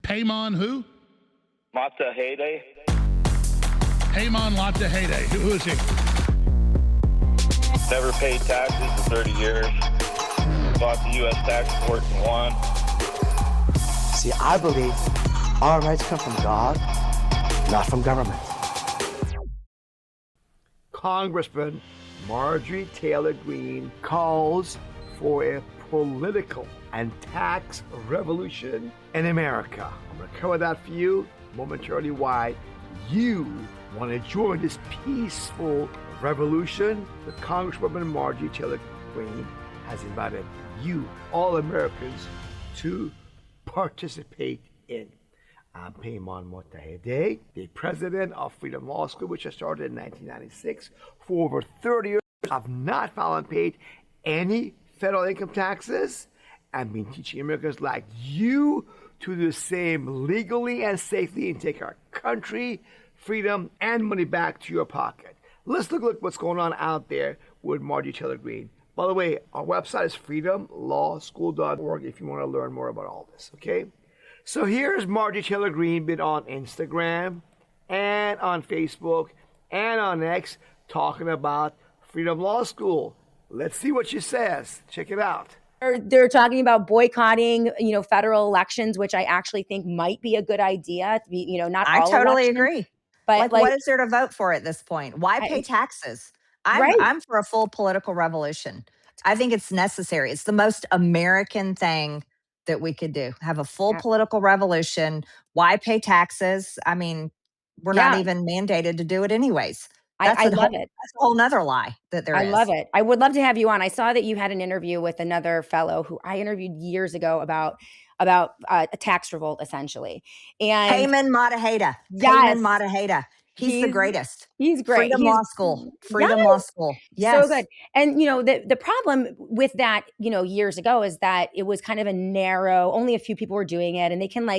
Peymon who? Matahede. Peymon Latahede. Who is he? Never paid taxes in 30 years. Fought the U.S. tax court and won. See, I believe our rights come from God, not from government. Congresswoman Marjorie Taylor Greene calls for a political and tax revolution in America. I'm going to cover that for you momentarily, why you want to join this peaceful revolution that Congresswoman Marjorie Taylor Greene has invited you, all Americans, to participate in. I'm Peymon Matahede, the president of Freedom Law School, which I started in 1996. For over 30 years, I've not filed and paid any federal income taxes and been teaching Americans like you to do the same legally and safely and take our country, freedom, and money back to your pocket. Let's look what's going on out there with Marjorie Taylor Greene. By the way, our website is freedomlawschool.org if you want to learn more about all this, okay? So here's Marjorie Taylor Greene, been on Instagram and on Facebook and on X talking about Freedom Law School. Let's see what she says. Check it out. They're talking about boycotting, federal elections, which I actually think might be a good idea. To be, not all I totally elections, agree. But what is there to vote for at this point? Why pay taxes? I'm for a full political revolution. I think it's necessary. It's the most American thing that we could do. Have a full political revolution. Why pay taxes? I mean, we're not even mandated to do it anyways. I love it. That's a whole nother lie that there is. I love it. I would love to have you on. I saw that you had an interview with another fellow who I interviewed years ago about a tax revolt, essentially. And Peymon Matahede. Yes. Peymon Matahede. He's the greatest. He's great. Freedom Law School. Freedom Law School. Yes. So good. And, the problem with that, years ago is that it was kind of a narrow, only a few people were doing it, and they can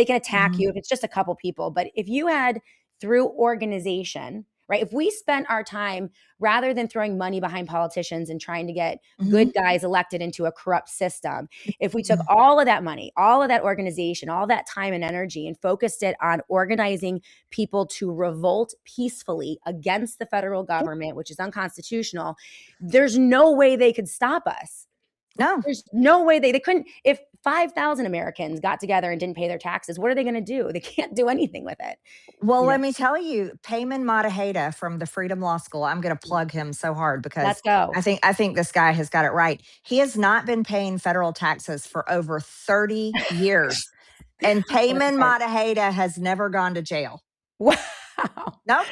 attack you if it's just a couple people. But if you had through organization, right? If we spent our time, rather than throwing money behind politicians and trying to get good guys elected into a corrupt system, if we took all of that money, all of that organization, all that time and energy and focused it on organizing people to revolt peacefully against the federal government, which is unconstitutional, there's no way they could stop us. No. There's no way they couldn't. If 5,000 Americans got together and didn't pay their taxes, what are they going to do? They can't do anything with it. Well, let me tell you, Peymon Matahede from the Freedom Law School, I'm going to plug him so hard because Let's go. I think this guy has got it right. He has not been paying federal taxes for over 30 years. And Peymon Matahede has never gone to jail. Wow. Nope.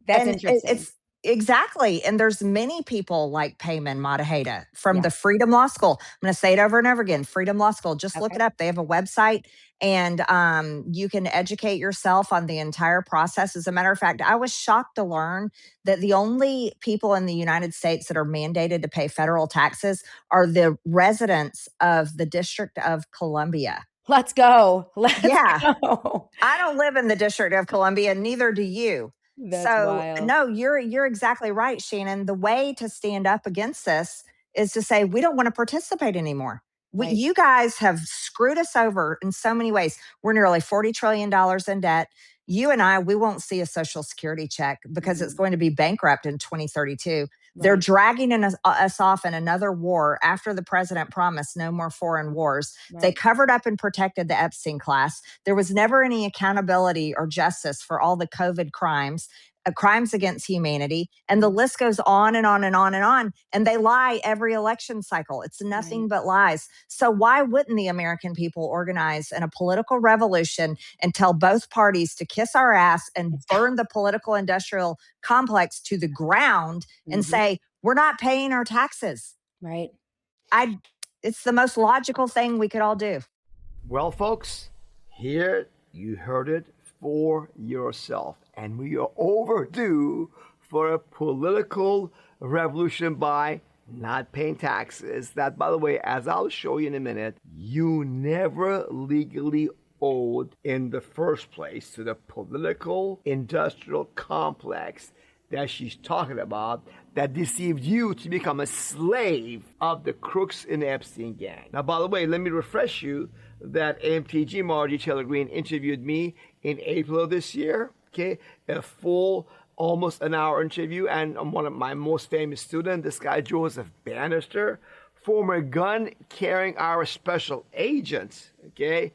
That's interesting. Exactly. And there's many people like Peymon Matahede from the Freedom Law School. I'm going to say it over and over again. Freedom Law School. Just look it up. They have a website and you can educate yourself on the entire process. As a matter of fact, I was shocked to learn that the only people in the United States that are mandated to pay federal taxes are the residents of the District of Columbia. Let's go. Go. I don't live in the District of Columbia. Neither do you. That's wild. No, you're exactly right, Shannon. The way to stand up against this is to say we don't want to participate anymore. You guys have screwed us over in so many ways. We're nearly $40 trillion in debt. You and I, we won't see a Social Security check because it's going to be bankrupt in 2032. They're dragging us off in another war after the president promised no more foreign wars. They covered up and protected the Epstein class. There was never any accountability or justice for all the COVID crimes. Crimes against humanity, and the list goes on and on and on and on. And they lie every election cycle. It's nothing but lies. So why wouldn't the American people organize in a political revolution and tell both parties to kiss our ass and burn the political industrial complex to the ground and say, we're not paying our taxes? Right. It's the most logical thing we could all do. Well, folks, here you heard it for yourself. And we are overdue for a political revolution by not paying taxes. That, by the way, as I'll show you in a minute, you never legally owed in the first place to the political industrial complex that she's talking about that deceived you to become a slave of the crooks in the Epstein gang. Now, by the way, let me refresh you. that MTG Marjorie Taylor Greene interviewed me in April of this year. Okay, a full, almost an hour interview, and I'm one of my most famous students, this guy Joseph Bannister, former gun-carrying Irish special agent, okay,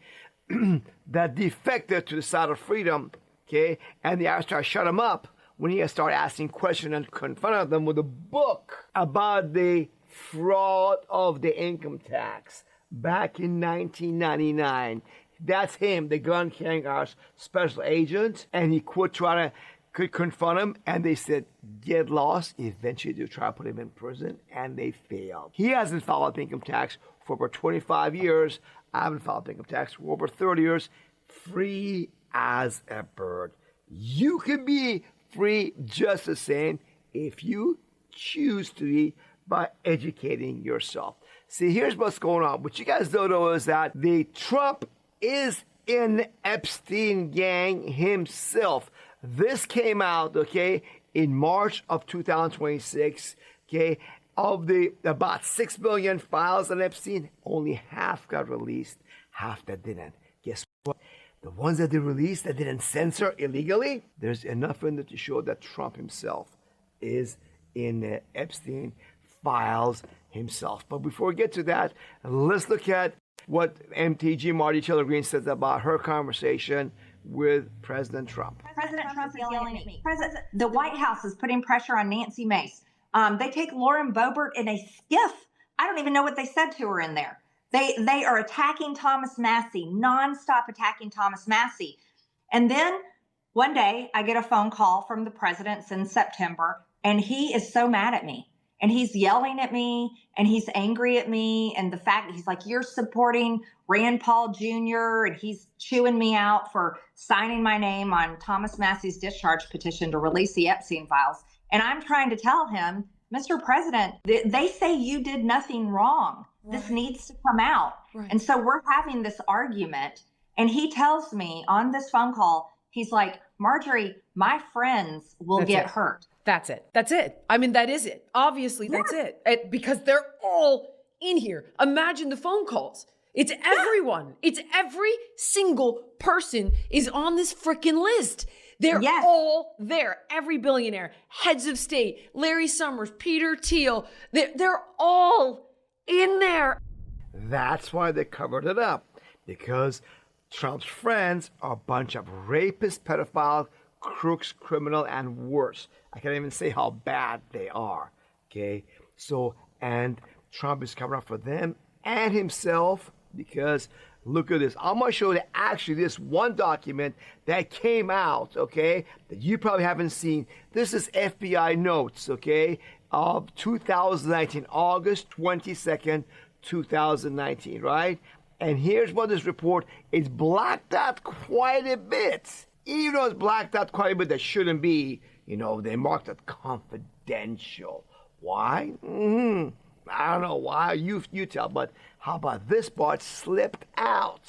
that defected to the side of freedom, okay, and the Irish tried to shut him up when he started asking questions and confronted them with a book about the fraud of the income tax back in 1999. That's him, the gun-carrying Irish special agent, and he could confront him, and they said, get lost. Eventually, they try to put him in prison, and they failed. He hasn't filed income tax for over 25 years. I haven't filed income tax for over 30 years. Free as a bird. You can be free just the same if you choose to be by educating yourself. See, here's what's going on. What you guys don't know is that the Trump is in Epstein gang himself. This came out, okay, in March of 2026, okay. Of the about 6 billion files on Epstein, only half got released, half that didn't. Guess what? The ones that they released that didn't censor illegally, there's enough in there to show that Trump himself is in the Epstein files himself. But before we get to that, let's look at what MTG Marjorie Taylor Greene says about her conversation with President Trump. President Trump is yelling at me. The White House is putting pressure on Nancy Mace. They take Lauren Boebert in a skiff. I don't even know what they said to her in there. They are attacking Thomas Massie, nonstop attacking Thomas Massie. And then one day I get a phone call from the president in September, and he is so mad at me. And he's yelling at me, and he's angry at me. And the fact he's like, you're supporting Rand Paul Jr., and he's chewing me out for signing my name on Thomas Massie's discharge petition to release the Epstein files. And I'm trying to tell him, Mr. President, they say you did nothing wrong. Right. This needs to come out. Right. And so we're having this argument. And he tells me on this phone call, he's like, Marjorie, my friends will get hurt. That's it. That's it. I mean, that is it. Obviously, that's it. Because they're all in here. Imagine the phone calls. It's everyone. It's every single person is on this freaking list. They're all there. Every billionaire, heads of state, Larry Summers, Peter Thiel, they're all in there. That's why they covered it up. Because Trump's friends are a bunch of rapists, pedophiles, crooks, criminal, and worse. I can't even say how bad they are. Okay? So, and Trump is covering up for them and himself because look at this. I'm going to show you actually this one document that came out, okay, that you probably haven't seen. This is FBI notes, okay, of 2019, August 22nd, 2019, right? And here's what this report is blacked out quite a bit. Even though it's blacked out quite a bit, that shouldn't be, you know, they marked it confidential. Why? I don't know why. You tell, but how about this part slipped out?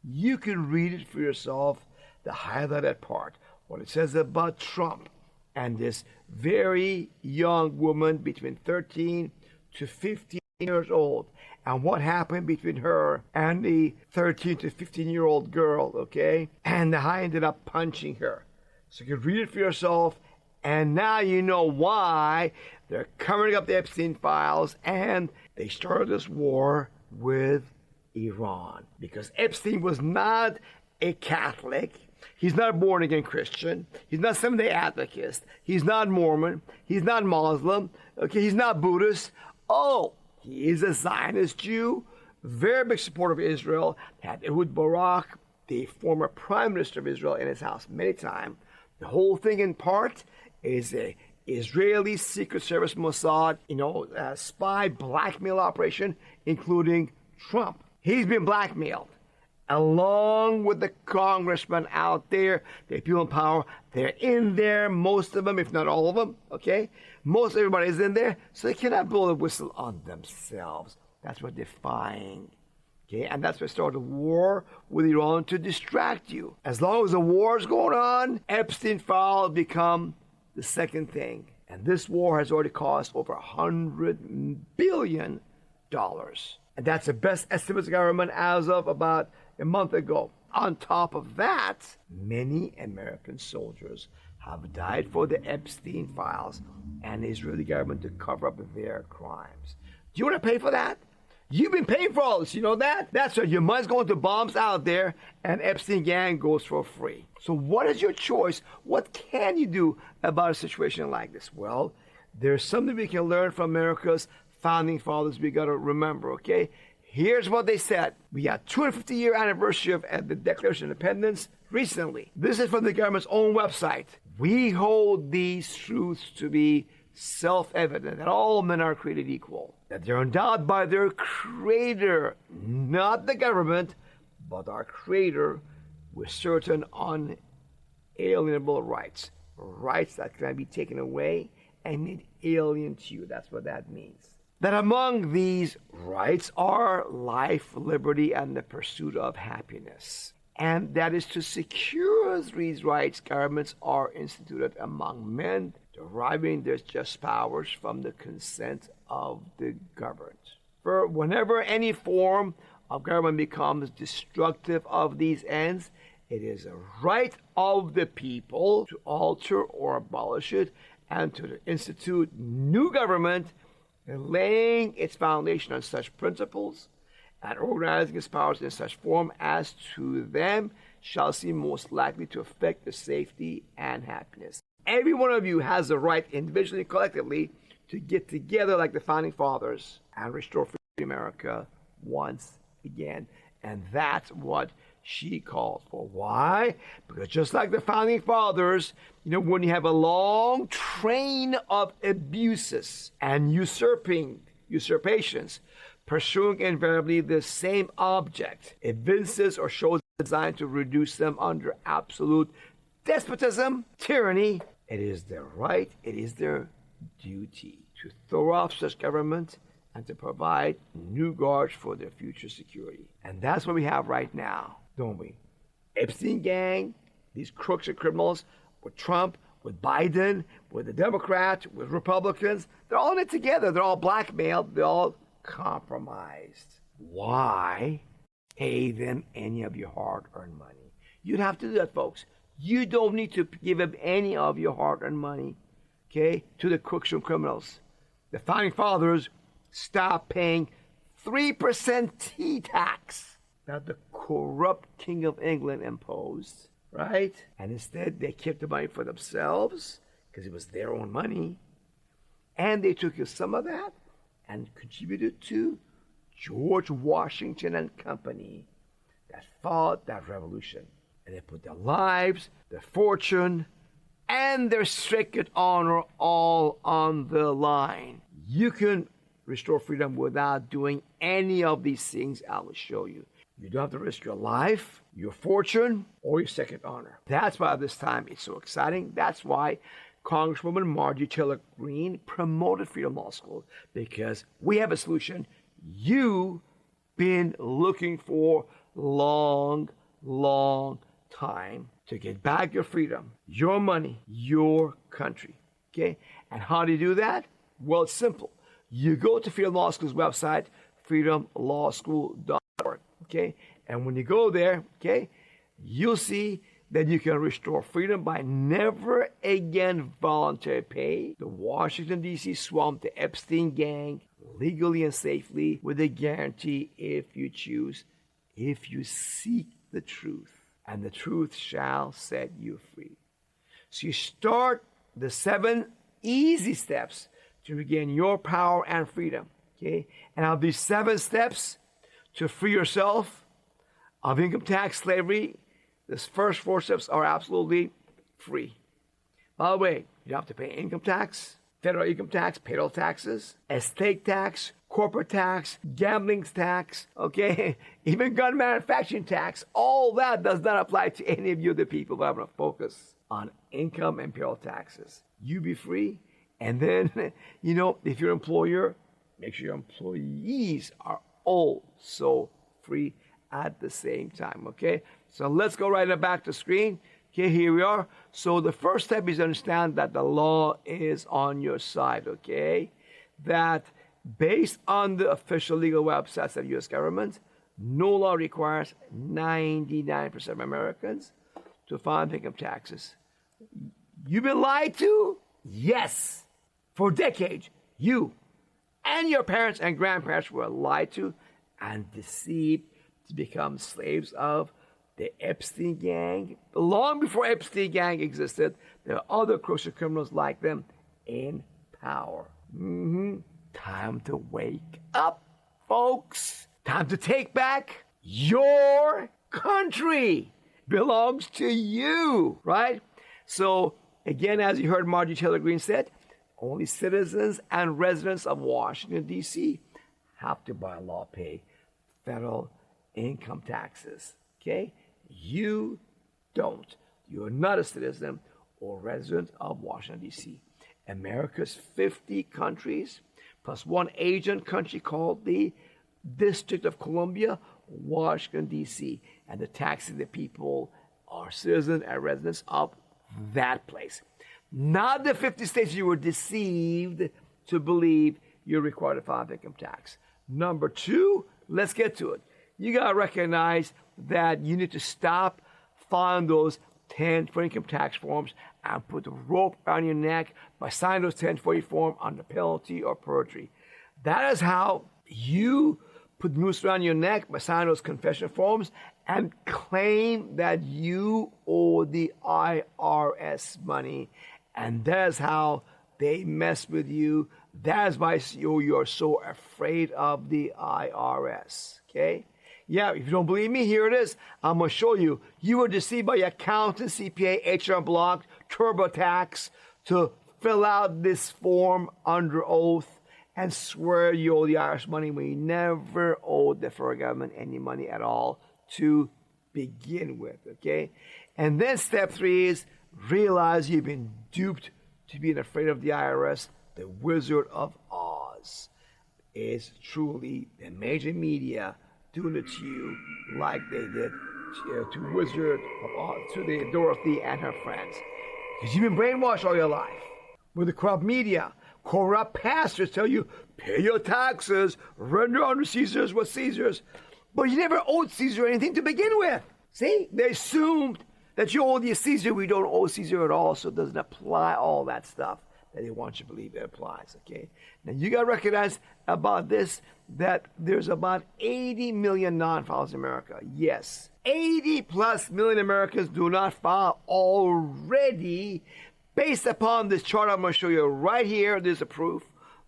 You can read it for yourself, the highlighted part, what it says about Trump and this very young woman between 13 to 15 years old. And what happened between her and the 13 to 15-year-old girl, okay? And how he ended up punching her. So you can read it for yourself, and now you know why they're covering up the Epstein files, and they started this war with Iran. Because Epstein was not a Catholic. He's not a born-again Christian. He's not Seventh-day Adventist. He's not Mormon. He's not Muslim. Okay, he's not Buddhist. Oh, he is a Zionist Jew, very big supporter of Israel, had Ehud Barak, the former prime minister of Israel, in his house many times. The whole thing in part is a Israeli Secret Service Mossad, spy blackmail operation, including Trump. He's been blackmailed, along with the congressmen out there, the people in power. They're in there, most of them, if not all of them, okay? Most everybody is in there, so they cannot blow the whistle on themselves. That's what they're defying, okay? And that's why they started a war with Iran to distract you. As long as the war is going on, Epstein files become the second thing. And this war has already cost over $100 billion. And that's the best estimate of the government as of about a month ago. On top of that, many American soldiers have died for the Epstein files and the Israeli government to cover up their crimes. Do you want to pay for that? You've been paying for all this, you know that? That's right, your money's going to bombs out there and Epstein gang goes for free. So what is your choice? What can you do about a situation like this? Well, there's something we can learn from America's founding fathers we got to remember, okay? Here's what they said. We had 250-year anniversary of the Declaration of Independence recently. This is from the government's own website. We hold these truths to be self-evident that all men are created equal, that they're endowed by their Creator, not the government, but our Creator, with certain unalienable rights, rights that can be taken away and made alien to you. That's what that means. That among these rights are life, liberty, and the pursuit of happiness. And that is to secure these rights, governments are instituted among men, deriving their just powers from the consent of the governed. For whenever any form of government becomes destructive of these ends, it is a right of the people to alter or abolish it and to institute new government, laying its foundation on such principles and organizing its powers in such form as to them shall seem most likely to affect the safety and happiness. Every one of you has the right, individually and collectively, to get together like the founding fathers and restore free America once again. And that's what she called for. Why? Because just like the founding fathers, when you have a long train of abuses and usurpations, pursuing invariably the same object, evinces or shows designed to reduce them under absolute despotism, tyranny, it is their right, it is their duty to throw off such government and to provide new guards for their future security. And that's what we have right now, don't we? Epstein gang, these crooks and criminals, with Trump, with Biden, with the Democrats, with Republicans, they're all in it together. They're all blackmailed. They're all compromised. Why pay them any of your hard-earned money? You'd have to do that, folks. You don't need to give up any of your hard-earned money, okay, to the crooks and criminals. The founding fathers stopped paying 3% tea tax that the corrupt King of England imposed, right? And instead, they kept the money for themselves because it was their own money. And they took some of that and contributed to George Washington and company that fought that revolution. And they put their lives, their fortune, and their sacred honor all on the line. You can restore freedom without doing any of these things I will show you. You don't have to risk your life, your fortune, or your sacred honor. That's why this time it's so exciting. That's why Congresswoman Marjorie Taylor Greene promoted Freedom Law School, because we have a solution you've been looking for long time to get back your freedom, your money, your country. Okay? And how do you do that? Well, it's simple. You go to Freedom Law School's website, freedomlawschool.org. Okay? And when you go there, okay, you'll see that you can restore freedom by never again voluntary pay. The Washington, D.C. swamp, the Epstein gang, legally and safely, with a guarantee if you choose, if you seek the truth, and the truth shall set you free. So you start the 7 easy steps to regain your power and freedom, okay? And of these 7 steps to free yourself of income tax slavery, these first 4 steps are absolutely free. By the way, you don't have to pay income tax, federal income tax, payroll taxes, estate tax, corporate tax, gambling tax, okay, even gun manufacturing tax. All that does not apply to any of you other people, but I'm going to focus on income and payroll taxes. You be free, and then, if you're an employer, make sure your employees are also free at the same time, okay? So let's go right back to the screen. Okay, here we are. So the first step is to understand that the law is on your side, okay? That based on the official legal websites of the U.S. government, no law requires 99% of Americans to file income taxes. You've been lied to? Yes. For decades, you and your parents and grandparents were lied to and deceived to become slaves of the Epstein gang. Long before Epstein gang existed, there are other crucial criminals like them in power. Time to wake up, folks. Time to take back your country. Belongs to you, right? So, again, as you heard Marjorie Taylor Greene said, only citizens and residents of Washington, D.C. have to, by law, pay federal income taxes, okay? You don't. You're not a citizen or resident of Washington, D.C. America's 50 countries, plus one Asian country called the District of Columbia, Washington, D.C., and the taxing the people are citizens and residents of that place. Not the 50 states you were deceived to believe you're required to file income tax. Number two, let's get to it. You got to recognize that you need to stop filing those 1040 income tax forms and put the rope around your neck by signing those 1040 forms under penalty or perjury. That is how you put the noose around your neck by signing those confession forms and claim that you owe the IRS money. And that's how they mess with you. That's why you're so afraid of the IRS, okay? Yeah, if you don't believe me, here it is. I'm going to show you. You were deceived by your accountant, CPA, HR Block, TurboTax to fill out this form under oath and swear you owe the IRS money when you never owed the federal government any money at all to begin with, okay? And then step three is realize you've been duped to being afraid of the IRS. The Wizard of Oz is truly the major media doing it to you like they did to Wizard of Oz, to the Dorothy and her friends. Because you've been brainwashed all your life with the corrupt media. Corrupt pastors tell you, pay your taxes, render unto Caesar's what Caesar's. But you never owed Caesar anything to begin with. See, they assumed that you owe the Caesar. We don't owe Caesar at all, so it doesn't apply all that stuff that they want you to believe it applies, okay? Now, you got to recognize about this that there's about 80 million non-filers in America. Yes, 80 plus million Americans do not file already. Based upon this chart I'm going to show you right here, there's a proof.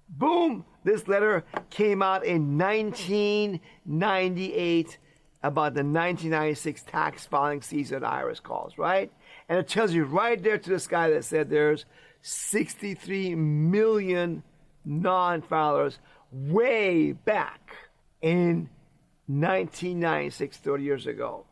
Boom, this letter came out in 1998 about the 1996 tax filing season IRS calls, right? And it tells you right there to this guy that said there's 63 million non-filers way back in 1996, 30 years ago.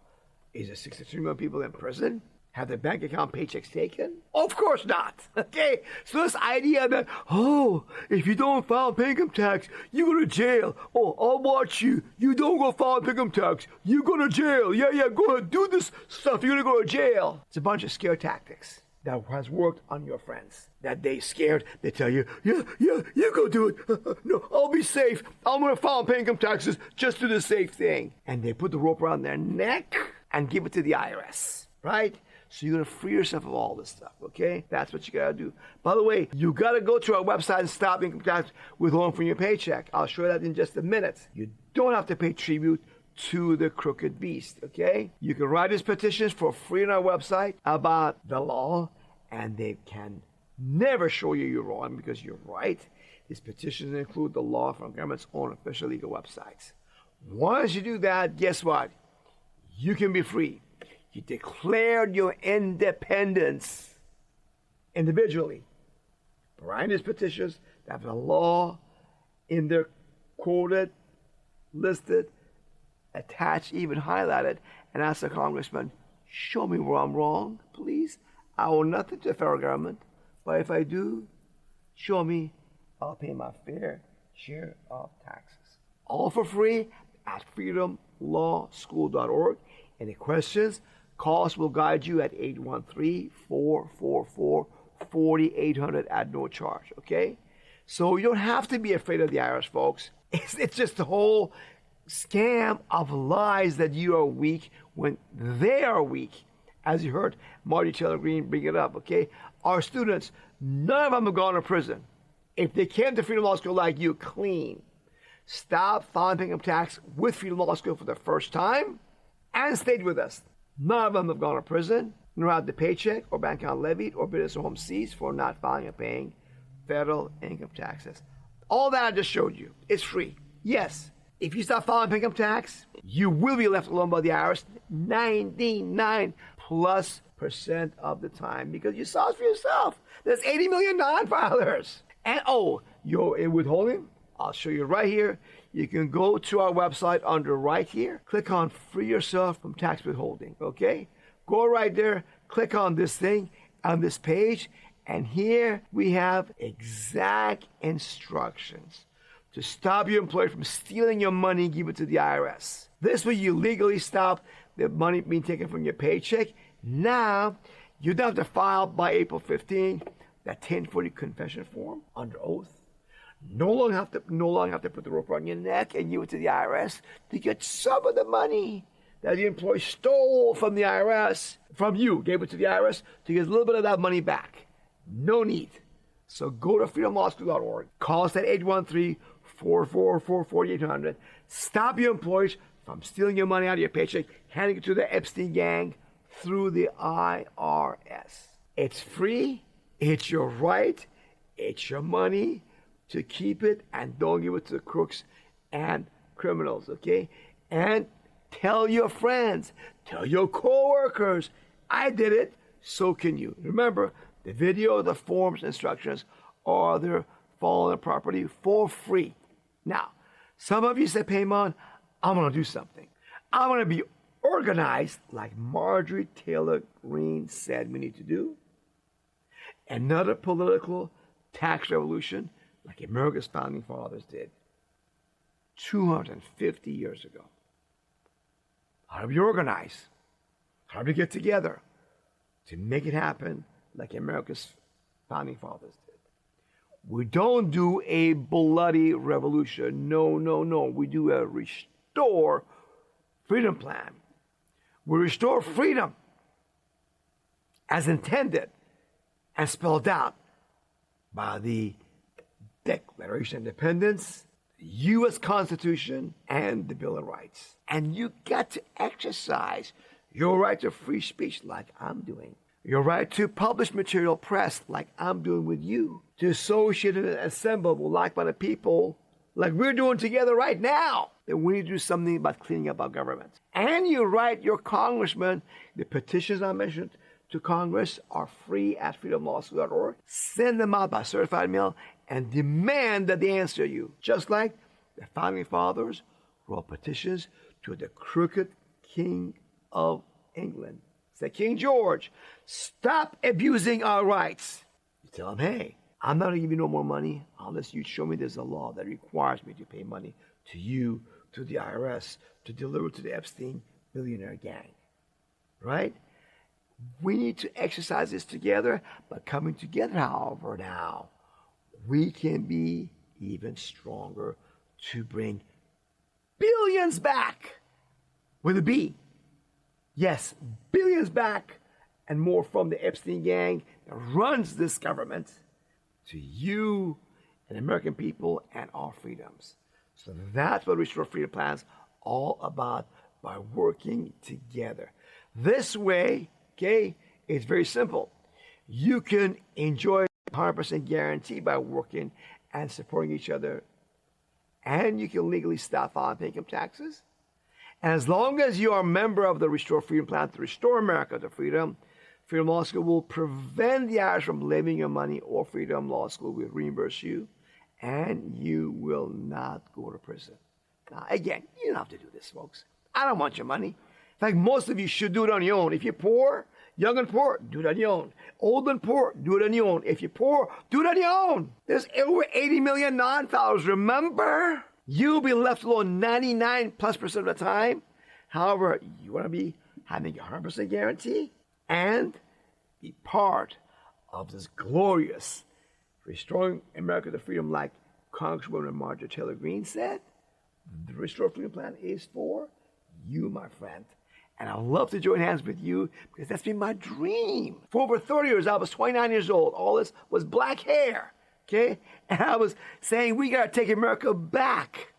Is there 63 million people in prison? Have their bank account paychecks taken? Of course not. Okay? So this idea that, oh, if you don't file and pay income tax, you go to jail. Oh, I'll watch you. You don't go file and pay income tax, you go to jail. Yeah, go ahead, do this stuff. You're gonna go to jail. It's a bunch of scare tactics that has worked on your friends. That they scared, they tell you, yeah, you go do it. No, I'll be safe. I'm gonna file and pay income taxes, just do the safe thing. And they put the rope around their neck and give it to the IRS, right? So you're going to free yourself of all this stuff, okay? That's what you got to do. By the way, you got to go to our website and stop income tax withholding from your paycheck. I'll show you that in just a minute. You don't have to pay tribute to the crooked beast, okay? You can write these petitions for free on our website about the law, and they can never show you're wrong because you're right. These petitions include the law from government's own official legal websites. Once you do that, guess what? You can be free. You declared your independence individually. Write these petitions that have the law in there quoted, listed, attached, even highlighted, and ask the congressman, show me where I'm wrong, please. I owe nothing to the federal government, but if I do, show me, I'll pay my fair share of taxes. All for free at freedomlawschool.org. Any questions? Call us, we'll guide you at 813-444-4800 at no charge, okay? So you don't have to be afraid of the IRS, folks. It's just the whole scam of lies that you are weak when they are weak. As you heard Marjorie Taylor Greene bring it up, okay? Our students, none of them have gone to prison. If they came to Freedom Law School like you, clean. Stop filing income tax with Freedom Law School for the first time and stayed with us. None of them have gone to prison, nor had the paycheck or bank account levied or business or home seized for not filing and paying federal income taxes. All that I just showed you is free. Yes, if you stop filing income tax, you will be left alone by the IRS 99% plus of the time because you saw it for yourself. There's 80 million non-filers. And you're in withholding? I'll show you right here. You can go to our website under right here, click on free yourself from tax withholding, okay? Go right there, click on this thing on this page, and here we have exact instructions to stop your employer from stealing your money and give it to the IRS. This way you legally stop the money being taken from your paycheck. Now, you don't have to file by April 15 that 1040 confession form under oath. No longer have to put the rope around your neck and give it to the IRS to get some of the money that the employee stole from the IRS, from you, gave it to the IRS to get a little bit of that money back. No need. So go to freedomlawschool.org. Call us at 813-444-4800. Stop your employees from stealing your money out of your paycheck, handing it to the Epstein gang through the IRS. It's free. It's your right. It's your money to keep it, and don't give it to the crooks and criminals, okay? And tell your friends, tell your coworkers, I did it, so can you. Remember, the video, the forms, instructions are there following the property for free. Now, some of you say, Peymon, I'm going to do something. I'm going to be organized like Marjorie Taylor Greene said we need to do. Another political tax revolution like America's founding fathers did 250 years ago. How do we organize? How do we get together to make it happen like America's founding fathers did? We don't do a bloody revolution. No, no, no. We do a restore freedom plan. We restore freedom as intended and spelled out by the Declaration of Independence, the U.S. Constitution, and the Bill of Rights. And you got to exercise your right to free speech like I'm doing. Your right to publish material press like I'm doing with you. To associate and assemble with like-minded people like we're doing together right now. Then we need to do something about cleaning up our government. And you write your congressman. The petitions I mentioned to Congress are free at freedomlawschool.org. Send them out by certified mail and demand that they answer you. Just like the founding fathers wrote petitions to the crooked King of England. Say, King George, stop abusing our rights. You tell him, hey, I'm not going to give you no more money unless you show me there's a law that requires me to pay money to you, to the IRS, to deliver to the Epstein billionaire gang. Right? We need to exercise this together, but coming together, however, now, we can be even stronger to bring billions back with a B. Yes, billions back and more from the Epstein gang that runs this government to you and American people and our freedoms. So that's what Restore Freedom Plan's all about, by working together. This way, okay, it's very simple. You can enjoy 100% guarantee by working and supporting each other, and you can legally stop filing income taxes. And as long as you are a member of the Restore Freedom Plan to restore America to freedom, Freedom Law School will prevent the IRS from levying your money, or Freedom Law School will reimburse you, and you will not go to prison. Now, again, you don't have to do this, folks. I don't want your money. In fact, most of you should do it on your own. If you're poor, young and poor, do it on your own. Old and poor, do it on your own. If you're poor, do it on your own. There's over 80 million non-filers, remember? You'll be left alone 99+% of the time. However, you want to be having a 100% guarantee and be part of this glorious restoring America to freedom, like Congresswoman Marjorie Taylor Greene said. The Restore Freedom Plan is for you, my friend. And I'd love to join hands with you because that's been my dream. For over 30 years, I was 29 years old. All this was black hair, okay? And I was saying, we got to take America back.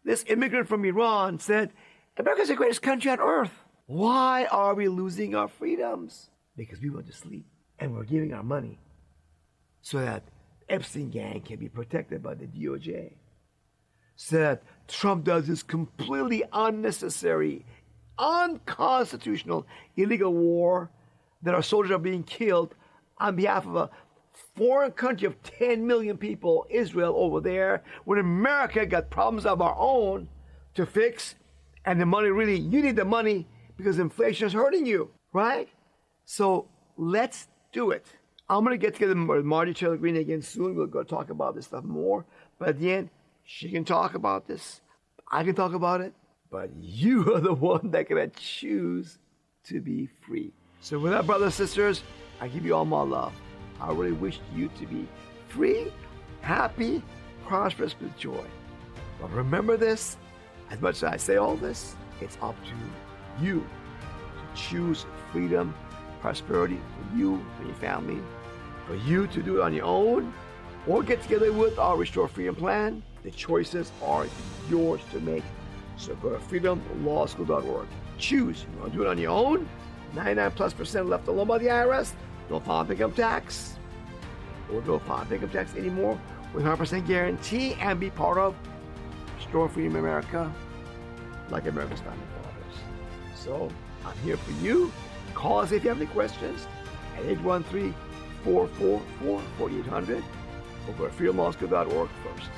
This immigrant from Iran said, America's the greatest country on earth. Why are we losing our freedoms? Because we went to sleep and we're giving our money so that Epstein gang can be protected by the DOJ. So that Trump does this completely unnecessary, unconstitutional, illegal war, that our soldiers are being killed on behalf of a foreign country of 10 million people, Israel over there, when America got problems of our own to fix, and the money really, you need the money because inflation is hurting you, right? So let's do it. I'm going to get together with Marjorie Taylor Greene again soon. We'll go talk about this stuff more. But at the end, she can talk about this. I can talk about it. But you are the one that can choose to be free. So with that, brothers and sisters, I give you all my love. I really wish you to be free, happy, prosperous with joy. But remember this, as much as I say all this, it's up to you to choose freedom, prosperity for you and your family, for you to do it on your own, or get together with our Restore Freedom Plan. The choices are yours to make. So go to freedomlawschool.org. Choose. You want to do it on your own? 99+% left alone by the IRS. Don't file income tax. Or don't file income tax anymore with 100% guarantee and be part of Restore Freedom America like America's founding fathers. So I'm here for you. Call us if you have any questions at 813-444-4800 or go to freedomlawschool.org first.